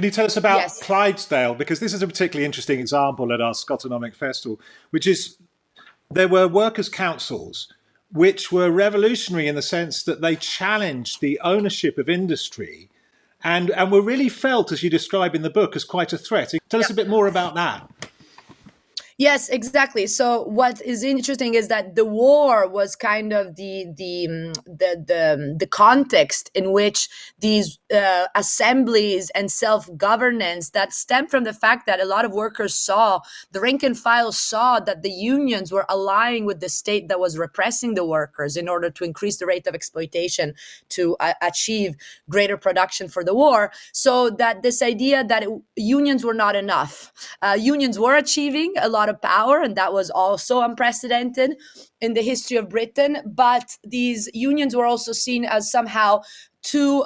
Can you tell us about Yes. Clydesdale? Because this is a particularly interesting example at our Scotonomic Festival, which is there were workers' councils which were revolutionary in the sense that they challenged the ownership of industry and were really felt, as you describe in the book, as quite a threat. Tell us a bit more about that. Yes, exactly. So what is interesting is that the war was kind of the context in which these assemblies and self-governance that stemmed from the fact that a lot of workers saw, the rank and file saw that the unions were allying with the state that was repressing the workers in order to increase the rate of exploitation to achieve greater production for the war. So that this idea that unions were not enough. Unions were achieving a lot of power, and that was also unprecedented in the history of Britain. But these unions were also seen as somehow too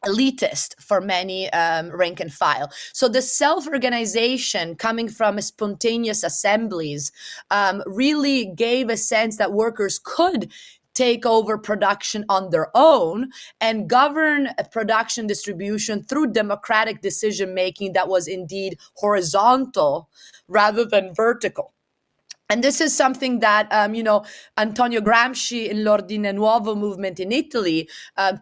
elitist for many rank and file. So the self-organization coming from spontaneous assemblies really gave a sense that workers could take over production on their own and govern production distribution through democratic decision making that was indeed horizontal rather than vertical. And this is something that, Antonio Gramsci in l'Ordine Nuovo movement in Italy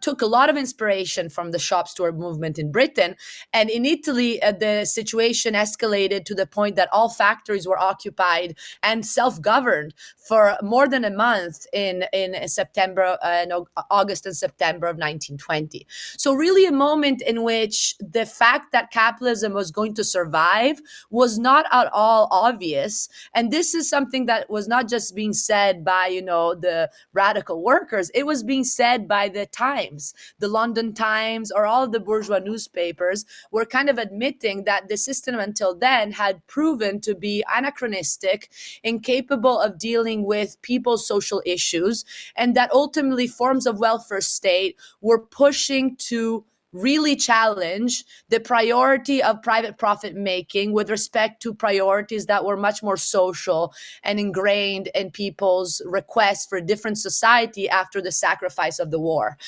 took a lot of inspiration from the shop steward movement in Britain. And in Italy, the situation escalated to the point that all factories were occupied and self-governed for more than a month in September, August and September of 1920. So really a moment in which the fact that capitalism was going to survive was not at all obvious. And this is something that was not just being said by, the radical workers. It was being said by the Times, the London Times, or all the bourgeois newspapers were kind of admitting that the system until then had proven to be anachronistic, incapable of dealing with people's social issues, and that ultimately forms of welfare state were pushing to really challenge the priority of private profit making with respect to priorities that were much more social and ingrained in people's requests for a different society after the sacrifice of the war.